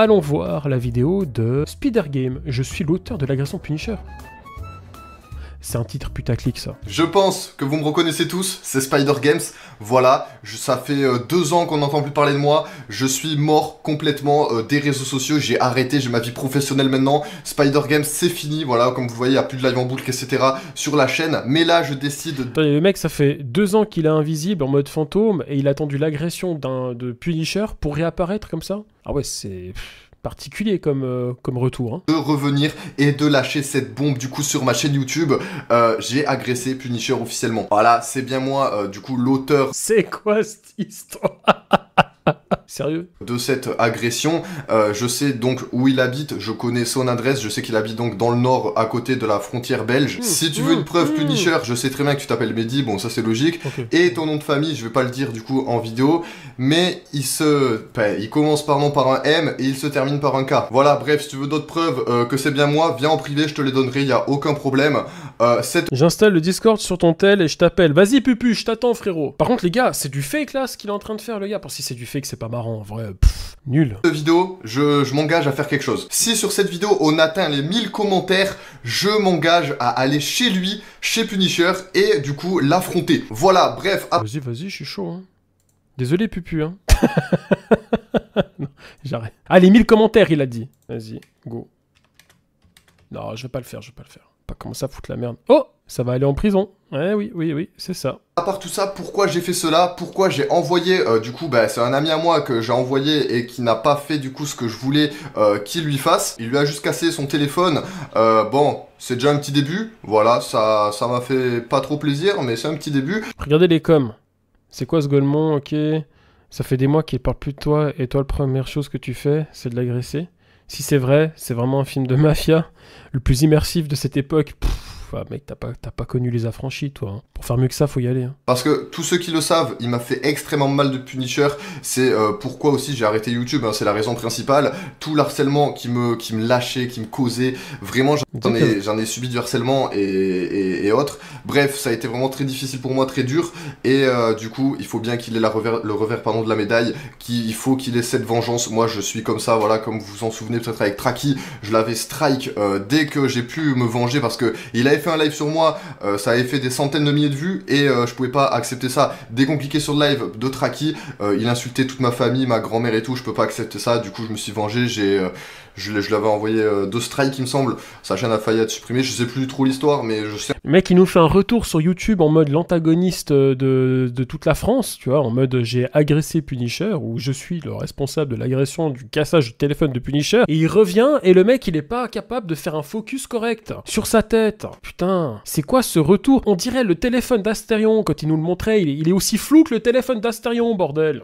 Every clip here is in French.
allons voir la vidéo de Spider Game. Je suis l'auteur de l'agression Punisher. C'est un titre putaclic, ça. Je pense que vous me reconnaissez tous, c'est Spider Games. Voilà, ça fait 2 ans qu'on n'entend plus parler de moi. Je suis mort complètement des réseaux sociaux. J'ai arrêté, j'ai ma vie professionnelle maintenant. Spider Games, c'est fini. Voilà, comme vous voyez, il n'y a plus de live en boucle, etc. sur la chaîne. Mais là, je décide... Attendez, le mec, ça fait 2 ans qu'il est invisible en mode fantôme et il a attendu l'agression de Punisher pour réapparaître comme ça. Ah ouais, c'est... particulier comme retour. Hein. De revenir et de lâcher cette bombe du coup sur ma chaîne YouTube. J'ai agressé Punisher officiellement. Voilà, c'est bien moi, du coup, l'auteur. C'est quoi cette histoire? Sérieux? De cette agression, je sais donc où il habite, je connais son adresse, je sais qu'il habite donc dans le nord, à côté de la frontière belge. Si tu veux une preuve Punisher, je sais très bien que tu t'appelles Mehdi, bon ça c'est logique. Okay. Et ton nom de famille, je vais pas le dire du coup en vidéo, mais il commence par nom par un M et il se termine par un K. Voilà, bref, si tu veux d'autres preuves que c'est bien moi, viens en privé, je te les donnerai, y a aucun problème. J'installe le Discord sur ton tel et je t'appelle. Vas-y Pupu, je t'attends frérot. Par contre les gars, c'est du fake là ce qu'il est en train de faire le gars. Pour si c'est du fake, c'est pas marrant en vrai. Nul. Cette vidéo, je m'engage à faire quelque chose. Si sur cette vidéo on atteint les 1000 commentaires, je m'engage à aller chez lui, chez Punisher, et du coup l'affronter. Voilà, bref. Vas-y, je suis chaud. Hein. Désolé Pupu. Hein. Non, j'arrête. Ah, les 1000 commentaires, il a dit. Vas-y, go. Non, je vais pas le faire. Pas commencer à foutre la merde. Oh, ça va aller en prison. Ouais, oui, c'est ça. À part tout ça, pourquoi j'ai fait cela? Pourquoi j'ai envoyé, du coup, c'est un ami à moi que j'ai envoyé et qui n'a pas fait du coup ce que je voulais qu'il lui fasse. Il lui a juste cassé son téléphone. Bon, c'est déjà un petit début. Voilà, ça m'a fait pas trop plaisir, mais c'est un petit début. Regardez les coms. C'est quoi ce Golemon? Ok. Ça fait des mois qu'il parle plus de toi et toi, la première chose que tu fais, c'est de l'agresser. Si c'est vrai, c'est vraiment un film de mafia. Le plus immersif de cette époque. Ah, mec, t'as pas connu les affranchis, toi. Hein. Pour faire mieux que ça, faut y aller. Hein. Parce que tous ceux qui le savent, il m'a fait extrêmement mal de Punisher. C'est pourquoi aussi j'ai arrêté YouTube. Hein, c'est la raison principale. Tout l'harcèlement qui me lâchait, qui me causait. Vraiment, j'en ai subi du harcèlement et autres. Bref, ça a été vraiment très difficile pour moi, très dur. Et du coup, il faut bien qu'il ait le revers de la médaille. Il faut qu'il ait cette vengeance. Moi, je suis comme ça, voilà, comme vous vous en souvenez peut-être avec Traki. Je l'avais strike dès que j'ai pu me venger parce que il avait fait un live sur moi, ça avait fait des centaines de milliers de vues et je pouvais pas accepter ça. Dès qu'on cliquait sur le live de Traki, il insultait toute ma famille, ma grand-mère et tout, je peux pas accepter ça, du coup je me suis vengé, je l'avais envoyé 2 strikes il me semble, sa chaîne a failli être supprimée, je sais plus trop l'histoire mais je sais... Le mec il nous fait un retour sur YouTube en mode l'antagoniste de toute la France, tu vois, en mode j'ai agressé Punisher ou je suis le responsable de l'agression du cassage du téléphone de Punisher et il revient et le mec il est pas capable de faire un focus correct sur sa tête. Putain, c'est quoi ce retour? On dirait le téléphone d'Astérion quand il nous le montrait, il est aussi flou que le téléphone d'Astérion, bordel.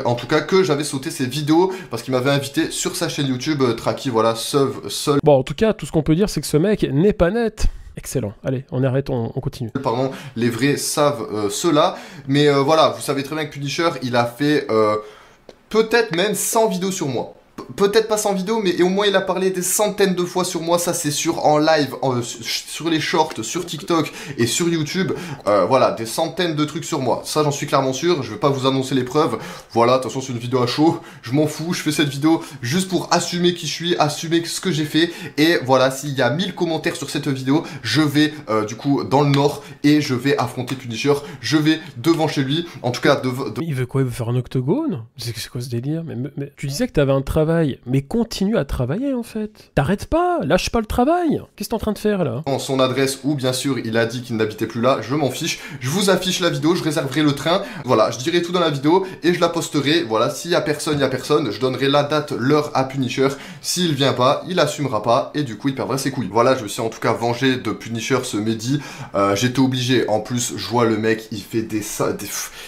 En tout cas que j'avais sauté ses vidéos parce qu'il m'avait invité sur sa chaîne YouTube, Traki, voilà, seul. Bon, en tout cas, tout ce qu'on peut dire, c'est que ce mec n'est pas net. Excellent. Allez, on arrête, on continue. Pardon, les vrais savent cela. Mais voilà, vous savez très bien que Punisher, il a fait peut-être même 100 vidéos sur moi. Peut-être pas 100 vidéos, mais au moins il a parlé des centaines de fois sur moi, ça c'est sûr, en live, sur les shorts, sur TikTok et sur YouTube. Voilà, des centaines de trucs sur moi. Ça j'en suis clairement sûr, je vais pas vous annoncer les preuves. Voilà, de toute façon c'est une vidéo à chaud, je m'en fous, je fais cette vidéo juste pour assumer qui je suis, assumer ce que j'ai fait. Et voilà, s'il y a 1000 commentaires sur cette vidéo, je vais du coup dans le nord et je vais affronter Punisher. Je vais devant chez lui, en tout cas... Mais il veut quoi? Il veut faire un octogone? C'est quoi ce délire? Mais tu disais que t'avais un travail. Mais continue à travailler en fait. T'arrêtes pas, lâche pas le travail. Qu'est-ce que t'es en train de faire là? Son adresse où bien sûr il a dit qu'il n'habitait plus là, je m'en fiche. Je vous affiche la vidéo, je réserverai le train. Voilà, je dirai tout dans la vidéo et je la posterai. Voilà, s'il y a personne, je donnerai la date, l'heure à Punisher. S'il vient pas, il assumera pas et du coup il perdra ses couilles. Voilà, je me suis en tout cas vengé de Punisher ce midi. J'étais obligé. En plus, je vois le mec, il fait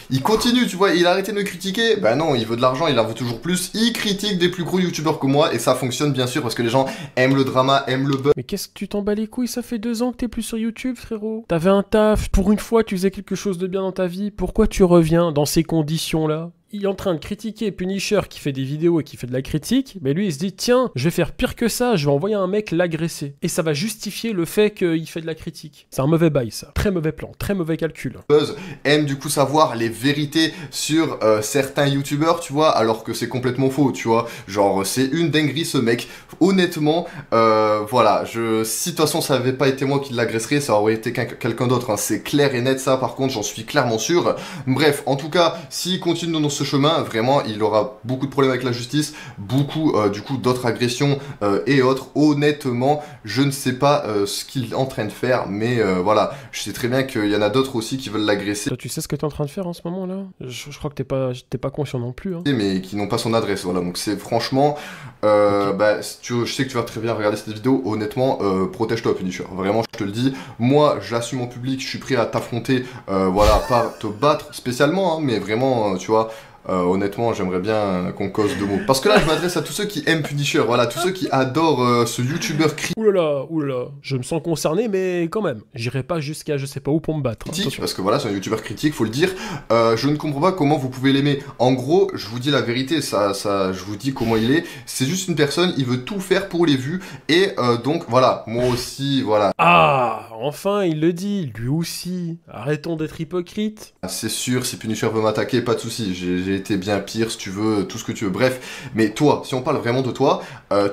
il continue, tu vois, il a arrêté de me critiquer. Bah non, il veut de l'argent, il en veut toujours plus. Il critique des plus gros youtubeurs que moi et ça fonctionne bien sûr parce que les gens aiment le drama, aiment le buzz. Mais qu'est-ce que tu t'en bats les couilles? Ça fait 2 ans que t'es plus sur YouTube, frérot. T'avais un taf, pour une fois tu faisais quelque chose de bien dans ta vie. Pourquoi tu reviens dans ces conditions là? il est en train de critiquer Punisher qui fait des vidéos et qui fait de la critique, mais lui il se dit tiens, je vais faire pire que ça, je vais envoyer un mec l'agresser. Et ça va justifier le fait qu'il fait de la critique. C'est un mauvais bail ça. Très mauvais plan, très mauvais calcul. Buzz aime du coup savoir les vérités sur certains youtubeurs, tu vois, alors que c'est complètement faux, tu vois. Genre, c'est une dinguerie ce mec. Honnêtement, voilà, si de toute façon ça avait pas été moi qui l'agresserais, ça aurait été quelqu'un d'autre, hein. C'est clair et net ça, par contre, j'en suis clairement sûr. Bref, en tout cas, s'il continue dans ce chemin, vraiment, il aura beaucoup de problèmes avec la justice, beaucoup, du coup, d'autres agressions et autres. Honnêtement, je ne sais pas ce qu'il est en train de faire, mais voilà, je sais très bien qu'il y en a d'autres aussi qui veulent l'agresser. Toi, tu sais ce que t'es en train de faire en ce moment là? Je crois que t'es pas conscient non plus. Hein. Mais qui n'ont pas son adresse, voilà. Donc c'est franchement, Okay. bah, si je sais que tu vas très bien regarder cette vidéo. Honnêtement, protège-toi, Punisher. Vraiment, je te le dis. Moi, j'assume en public. Je suis prêt à t'affronter. Voilà, pas te battre spécialement, hein, mais vraiment, tu vois. Honnêtement, j'aimerais bien qu'on cause deux mots. Parce que là, je m'adresse à tous ceux qui aiment Punisher, voilà, tous ceux qui adorent ce youtubeur Oulala, je me sens concerné, mais quand même, j'irai pas jusqu'à je sais pas où pour me battre. critique, parce que voilà, c'est un youtubeur critique, faut le dire. Je ne comprends pas comment vous pouvez l'aimer. En gros, je vous dis la vérité, je vous dis comment il est. C'est juste une personne, il veut tout faire pour les vues, et donc voilà, moi aussi, voilà. Ah, enfin, il le dit, lui aussi. Arrêtons d'être hypocrite. C'est sûr, si Punisher veut m'attaquer, pas de souci. J'ai été bien pire, si tu veux, tout ce que tu veux. Bref, mais toi, si on parle vraiment de toi,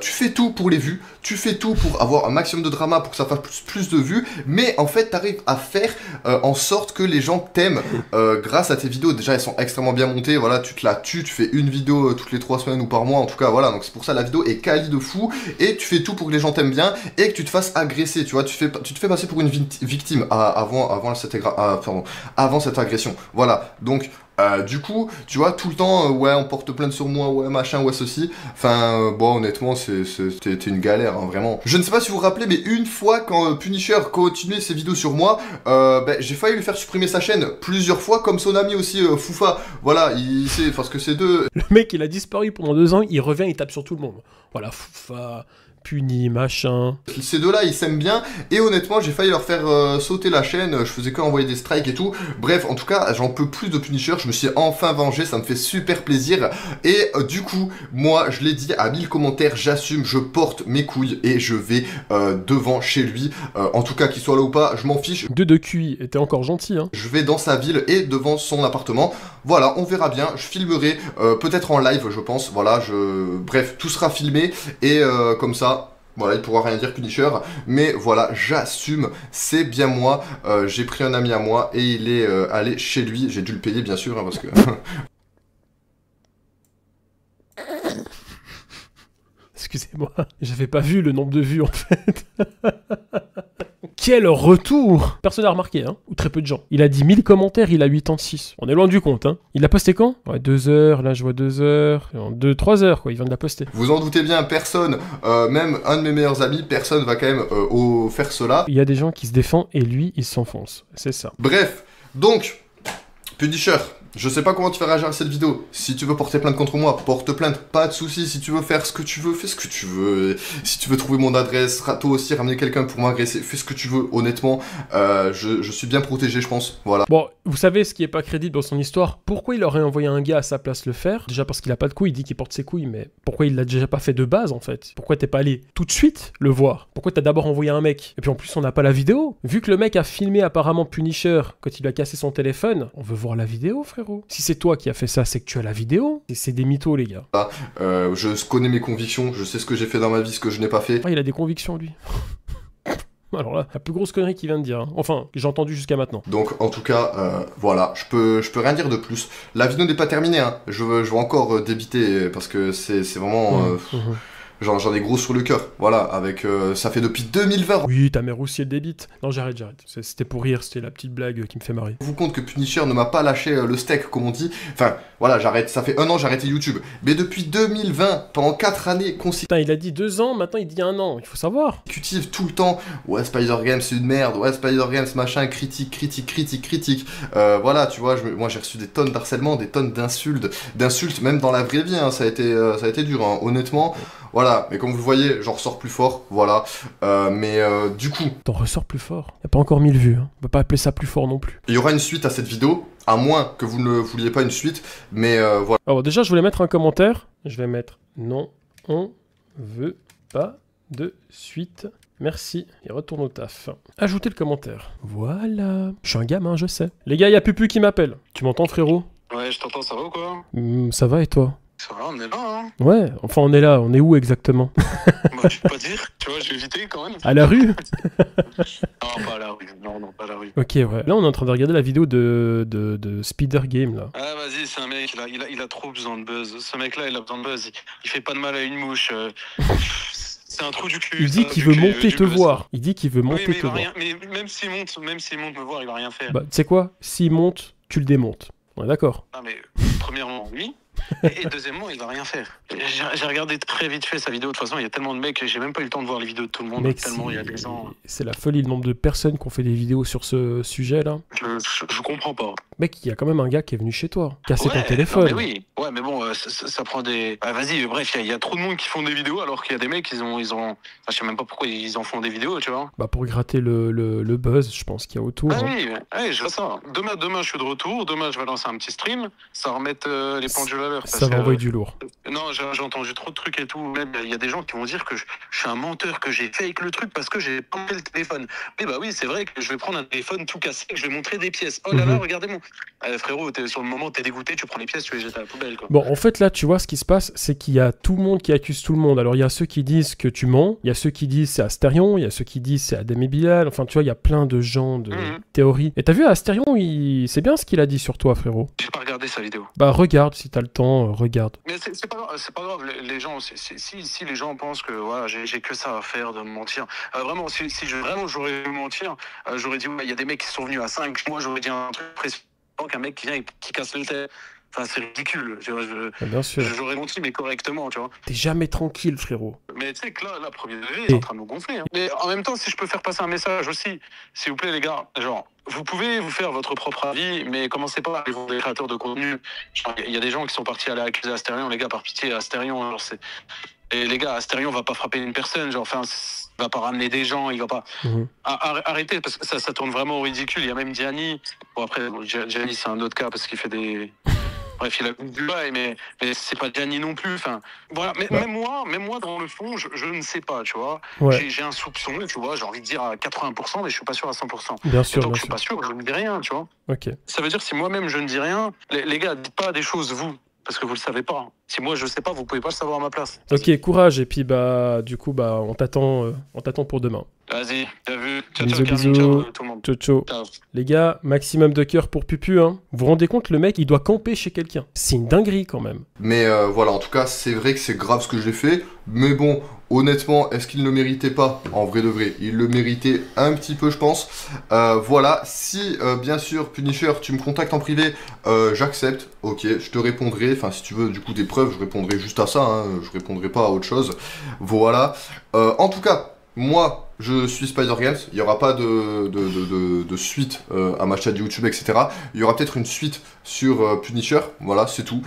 tu fais tout pour les vues, tu fais tout pour avoir un maximum de drama, pour que ça fasse plus de vues, mais en fait, t'arrives à faire en sorte que les gens t'aiment grâce à tes vidéos. Déjà, elles sont extrêmement bien montées, voilà, tu te la tues, tu fais une vidéo toutes les 3 semaines ou par mois, en tout cas, voilà, donc c'est pour ça la vidéo est quali de fou, et tu fais tout pour que les gens t'aiment bien, et que tu te fasses agresser, tu vois, tu te fais passer pour une victime avant cette agression, voilà, donc... du coup, tu vois, tout le temps, ouais, on porte plainte sur moi, ouais, machin, ouais, ceci. Enfin, bon, honnêtement, c'était une galère, hein, vraiment. Je ne sais pas si vous vous rappelez, mais une fois, quand Punisher continuait ses vidéos sur moi, j'ai failli lui faire supprimer sa chaîne plusieurs fois, comme son ami aussi, Foufa. Voilà, il sait, parce que c'est deux... Le mec, il a disparu pendant 2 ans, il revient, il tape sur tout le monde. Voilà, Foufa... Puni, machin. Ces deux-là, ils s'aiment bien, et honnêtement, j'ai failli leur faire sauter la chaîne, je faisais que envoyer des strikes et tout. Bref, en tout cas, j'en peux plus de Punisher, je me suis enfin vengé, ça me fait super plaisir. Et du coup, moi, je l'ai dit à 1000 commentaires, j'assume, je porte mes couilles, et je vais devant chez lui. En tout cas, qu'il soit là ou pas, je m'en fiche. De QI était encore gentil, hein. Je vais dans sa ville et devant son appartement. Voilà, on verra bien, je filmerai, peut-être en live, je pense. Voilà, bref, tout sera filmé, et comme ça... Voilà, il pourra rien dire Punisher, mais voilà, j'assume, c'est bien moi, j'ai pris un ami à moi et il est allé chez lui, j'ai dû le payer bien sûr, hein, parce que... Excusez-moi, j'avais pas vu le nombre de vues en fait. Quel retour! Personne n'a remarqué, hein, ou très peu de gens. Il a dit 1000 commentaires, il a 86. On est loin du compte, hein. Il l'a posté quand? Ouais, 2 heures, là je vois 2 heures. 3 heures, quoi, il vient de la poster. Vous en doutez bien, personne, même un de mes meilleurs amis, personne va quand même faire cela. Il y a des gens qui se défendent et lui, il s'enfonce. C'est ça. Bref, donc, Punisher, je sais pas comment tu vas réagir à cette vidéo. Si tu veux porter plainte contre moi, porte plainte, pas de soucis. Si tu veux faire ce que tu veux, fais ce que tu veux. Si tu veux trouver mon adresse, toi aussi ramener quelqu'un pour m'agresser, fais ce que tu veux. Honnêtement, je suis bien protégé, je pense. Voilà. Bon, vous savez ce qui est pas crédible dans son histoire? Pourquoi il aurait envoyé un gars à sa place le faire? Déjà parce qu'il a pas de couilles, il dit qu'il porte ses couilles, mais pourquoi il l'a déjà pas fait de base en fait? Pourquoi t'es pas allé tout de suite le voir? Pourquoi t'as d'abord envoyé un mec? Et puis en plus on n'a pas la vidéo. Vu que le mec a filmé apparemment Punisher quand il lui a cassé son téléphone, on veut voir la vidéo, frérot. Si c'est toi qui as fait ça, c'est que tu as la vidéo. Et c'est des mythos, les gars. Je connais mes convictions, je sais ce que j'ai fait dans ma vie, ce que je n'ai pas fait. Ah, il a des convictions, lui. Alors là, la plus grosse connerie qu'il vient de dire. Hein. Enfin, que j'ai entendu jusqu'à maintenant. Donc, en tout cas, voilà, je peux rien dire de plus. La vidéo n'est pas terminée, hein. Je vais encore débiter, parce que c'est vraiment... J'en ai gros sur le cœur, voilà, avec... ça fait depuis 2020... Oui, ta mère aussi elle débite. Non, j'arrête. C'était pour rire, c'était la petite blague qui me fait marrer. Vous compte que Punisher ne m'a pas lâché le steak, comme on dit. Enfin, voilà, j'arrête, ça fait 1 an, j'ai arrêté YouTube. Mais depuis 2020, pendant 4 années consécutives... Putain, il a dit 2 ans, maintenant il dit 1 an, il faut savoir. Tout le temps, ouais, Spider-Games c'est une merde, ouais, Spider-Games machin, critique. Voilà, tu vois, moi j'ai reçu des tonnes d'harcèlement, des tonnes d'insultes, même dans la vraie vie, hein, ça a été dur, hein, honnêtement. Voilà, mais comme vous le voyez, j'en ressors plus fort, voilà. Du coup... T'en ressors plus fort. Y a pas encore 1000 vues, hein. On peut pas appeler ça plus fort non plus. Il y aura une suite à cette vidéo, à moins que vous ne vouliez pas une suite, mais voilà. Alors déjà, je voulais mettre un commentaire. Je vais mettre non, on veut pas de suite. Merci, et retourne au taf. Ajoutez le commentaire. Voilà. Je suis un gamin, je sais. Les gars, y a Pupu qui m'appelle. Tu m'entends, frérot? Ouais, je t'entends, ça va ou quoi? Ça va et toi? Ça va, on est là, hein? Ouais, enfin on est là, on est où exactement? Bah, je peux pas dire, tu vois, j'ai évité quand même. À la rue? Non, pas à la rue, non, pas à la rue. Ok, ouais. Là, on est en train de regarder la vidéo de Speeder Game, là. Ah, vas-y, c'est un mec, il a trop besoin de buzz. Ce mec-là, il a besoin de buzz. Il fait pas de mal à une mouche. C'est un trou du cul. Il dit qu'il veut monter te voir. Il dit qu'il veut monter te voir. Mais même s'il monte me voir, il va rien faire. Bah, tu sais quoi? S'il monte, tu le démontes. On est d'accord? Ah, mais premièrement, oui. Et deuxièmement, il va rien faire. J'ai regardé très vite fait sa vidéo. De toute façon, il y a tellement de mecs, j'ai même pas eu le temps de voir les vidéos de tout le monde. Mec, tellement il y a des gens. C'est la folie, le nombre de personnes qui ont fait des vidéos sur ce sujet-là. Je comprends pas. Mec, il y a quand même un gars qui est venu chez toi, casser ton Non, téléphone. mais oui, ouais, mais bon, ça prend des. Ah, vas-y, bref, il y a trop de monde qui font des vidéos alors qu'il y a des mecs, ils ont. Enfin, je sais même pas pourquoi ils en font des vidéos, tu vois. Bah, pour gratter le buzz, je pense qu'il y a autour. Ah hein. oui, ouais, je vois ça. Demain, je suis de retour. Demain, je vais lancer un petit stream. Ça va remettre les pendules à l'heure. Ça va envoyer du lourd. Non, j'ai entendu trop de trucs et tout. Même, il y a des gens qui vont dire que je suis un menteur, que j'ai fake le truc parce que j'ai pas pris le téléphone. Mais bah oui, c'est vrai que je vais prendre un téléphone tout cassé, que je vais montrer des pièces. Oh là là, regardez-moi. Frérot, sur le moment, t'es dégoûté, tu prends les pièces, tu les jettes à la poubelle, quoi. Bon, en fait, là, tu vois, ce qui se passe, c'est qu'il y a tout le monde qui accuse tout le monde. Alors, il y a ceux qui disent que tu mens, il y a ceux qui disent c'est Astérion, il y a ceux qui disent c'est Adem et Bilal. Enfin, tu vois, il y a plein de gens, de théories. Et t'as vu, Astérion, c'est bien ce qu'il a dit sur toi, frérot. J'ai pas regardé sa vidéo. Bah, regarde, si t'as le temps, regarde. Mais c'est pas grave, les gens, si les gens pensent que voilà, j'ai que ça à faire de me mentir, vraiment, si j'aurais dû mentir, j'aurais dit, ouais, il y a des mecs qui sont venus à 5, moi j'aurais dit un truc précis, qu'un mec qui vient et qui casse le tête. Enfin, c'est ridicule. Bien sûr. J'aurais menti, mais correctement, tu vois. T'es jamais tranquille, frérot. Mais tu sais que là, premier degré, il est en train de nous gonfler. Hein. Mais en même temps, si je peux faire passer un message aussi, s'il vous plaît, les gars, genre, vous pouvez vous faire votre propre avis, mais commencez pas à aller voir des créateurs de contenu. Il y a des gens qui sont partis aller accuser Astérion, les gars, par pitié, Astérion, genre, c'est... Et les gars, Astérion va pas frapper une personne, genre, enfin, il va pas ramener des gens, il va pas... Arrêtez, parce que ça tourne vraiment au ridicule. Il y a même Gianni. Bon, après, Gianni, c'est un autre cas, parce qu'il fait des... Bref, il a du bail, mais c'est pas Gianni non plus. Enfin, voilà. Mais même moi, dans le fond, je ne sais pas, tu vois. Ouais. J'ai un soupçon, tu vois. J'ai envie de dire à 80%, mais je suis pas sûr à 100%. Bien sûr. Et donc, je suis pas sûr, je ne dis rien, tu vois. Ok. Ça veut dire que si moi-même je ne dis rien, les gars, dites pas des choses, vous. Parce que vous le savez pas. Si moi je sais pas, vous pouvez pas le savoir à ma place. Ok, courage. Et puis bah, du coup, bah, on t'attend pour demain. Vas-y, t'as vu. Ciao, bisous. ciao, tout le monde. Ciao. Les gars, maximum de cœur pour Pupu, hein. Vous vous rendez compte, le mec, il doit camper chez quelqu'un. C'est une dinguerie quand même. Mais voilà, en tout cas, c'est vrai que c'est grave ce que j'ai fait. Mais bon, honnêtement, est-ce qu'il ne le méritait pas? En vrai de vrai, il le méritait un petit peu, je pense. Voilà, si bien sûr, Punisher, tu me contactes en privé, j'accepte. Ok, je te répondrai. Enfin, si tu veux du coup des preuves, je répondrai juste à ça. Hein. Je répondrai pas à autre chose. Voilà. En tout cas, moi... Je suis Spider Games, il n'y aura pas de suite à ma chaîne YouTube, etc. Il y aura peut-être une suite sur Punisher, voilà, c'est tout.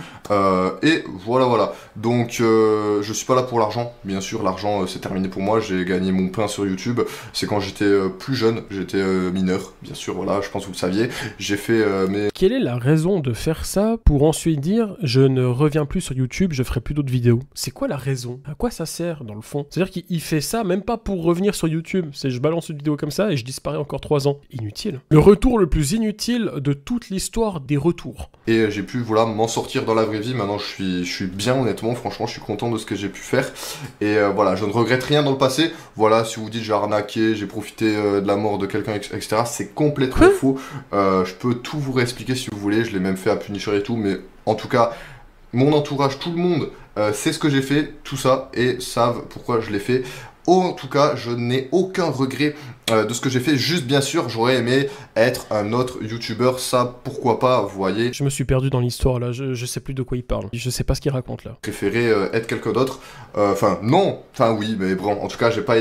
Et voilà. Donc, je suis pas là pour l'argent, bien sûr, l'argent c'est terminé pour moi, j'ai gagné mon pain sur YouTube. C'est quand j'étais plus jeune, j'étais mineur, bien sûr, voilà, je pense que vous le saviez. J'ai fait mes... Quelle est la raison de faire ça pour ensuite dire je ne reviens plus sur YouTube, je ferai plus d'autres vidéos? C'est quoi la raison? À quoi ça sert dans le fond? C'est-à-dire qu'il fait ça même pas pour revenir sur YouTube. C'est je balance une vidéo comme ça et je disparais encore 3 ans. Inutile. Le retour le plus inutile de toute l'histoire des retours. Et j'ai pu voilà, m'en sortir dans la vraie vie. Maintenant je suis bien honnêtement, franchement je suis content de ce que j'ai pu faire. Et voilà, je ne regrette rien dans le passé. Voilà, si vous dites j'ai arnaqué, j'ai profité de la mort de quelqu'un, etc. C'est complètement faux. Je peux tout vous réexpliquer si vous voulez. Je l'ai même fait à Punisher et tout. Mais en tout cas, mon entourage, tout le monde sait ce que j'ai fait, tout ça, et savent pourquoi je l'ai fait. En tout cas, je n'ai aucun regret de ce que j'ai fait. Juste bien sûr, j'aurais aimé être un autre youtubeur, ça pourquoi pas, vous voyez. Je me suis perdu dans l'histoire là, je sais plus de quoi il parle. Je sais pas ce qu'il raconte là. Préféré être quelqu'un d'autre. Enfin non, enfin oui, mais bon, en tout cas j'ai pas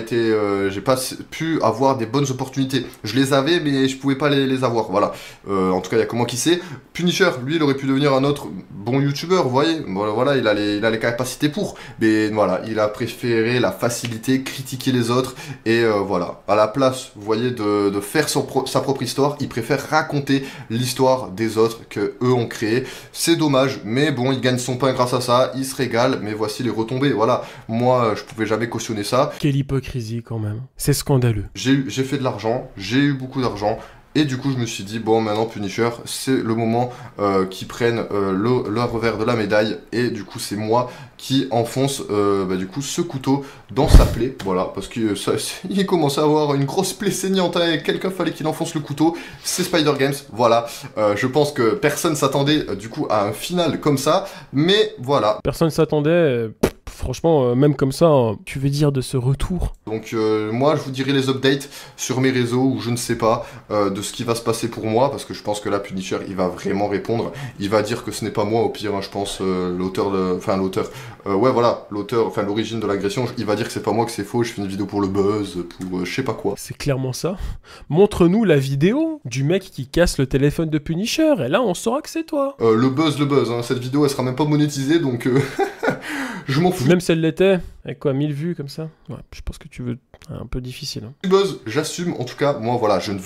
pu avoir des bonnes opportunités. Je les avais mais je pouvais pas les avoir, voilà. En tout cas il y a que moi qui sais. Punisher, lui il aurait pu devenir un autre bon youtubeur, vous voyez. Voilà, il a les capacités pour. Mais voilà, il a préféré la facilité, critiquer les autres et voilà. À la place, vous voyez, de faire sa propre histoire, il préfère raconter l'histoire des autres que eux ont créé. C'est dommage, mais bon, il gagne son pain grâce à ça, il se régale, mais voici les retombées, voilà. Moi, je pouvais jamais cautionner ça. Quelle hypocrisie quand même. C'est scandaleux. J'ai fait de l'argent, j'ai eu beaucoup d'argent. Et du coup, je me suis dit, bon, maintenant, Punisher, c'est le moment qu'ils prennent le revers de la médaille. Et du coup, c'est moi qui enfonce, du coup, ce couteau dans sa plaie. Voilà, parce que il commence à avoir une grosse plaie saignante, hein, et quelqu'un fallait qu'il enfonce le couteau. C'est Spider Games, voilà. Je pense que personne s'attendait, du coup, à un final comme ça. Mais voilà. Personne s'attendait... Franchement, même comme ça, hein, tu veux dire de ce retour? Donc moi, je vous dirai les updates sur mes réseaux ou je ne sais pas de ce qui va se passer pour moi, parce que je pense que là, Punisher, il va vraiment répondre. Il va dire que ce n'est pas moi, au pire, hein, je pense, l'auteur, l'origine de l'agression, il va dire que c'est pas moi, que c'est faux, je fais une vidéo pour le buzz, pour je sais pas quoi. C'est clairement ça. Montre-nous la vidéo du mec qui casse le téléphone de Punisher, et là, on saura que c'est toi. Le buzz, hein. Cette vidéo, elle sera même pas monétisée, donc je m'en fous. Même si elle l'était, avec quoi, 1000 vues comme ça? Ouais, je pense que tu veux... Un peu difficile. Hein. Buzz, j'assume, en tout cas, moi voilà, je n'ai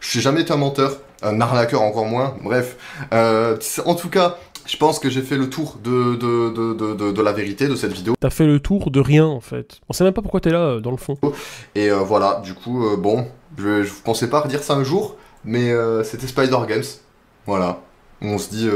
jamais été un menteur, un arnaqueur encore moins, bref. En tout cas, je pense que j'ai fait le tour de la vérité de cette vidéo. T'as fait le tour de rien, en fait. On sait même pas pourquoi t'es là, dans le fond. Et voilà, du coup, bon, je pensais pas redire ça un jour, mais c'était Spider Games, voilà. On se dit...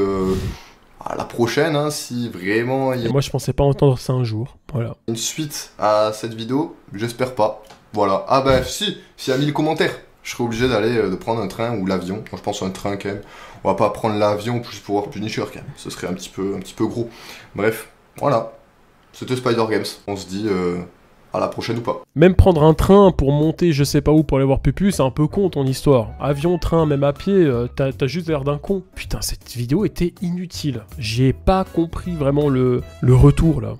à la prochaine, hein, si vraiment... Moi, je pensais pas entendre ça un jour, voilà. Une suite à cette vidéo, j'espère pas. Voilà. Ah bah si, s'il y a 1000 commentaires, je serais obligé de prendre un train ou l'avion. Moi, je pense un train quand même. On va pas prendre l'avion juste pour voir Punisher quand même. Ce serait un petit peu gros. Bref, voilà. C'était Spider Games. On se dit... à la prochaine ou pas. Même prendre un train pour monter je sais pas où pour aller voir Pupu, c'est un peu con ton histoire. Avion, train, même à pied, t'as juste l'air d'un con. Putain, cette vidéo était inutile. J'ai pas compris vraiment le retour là.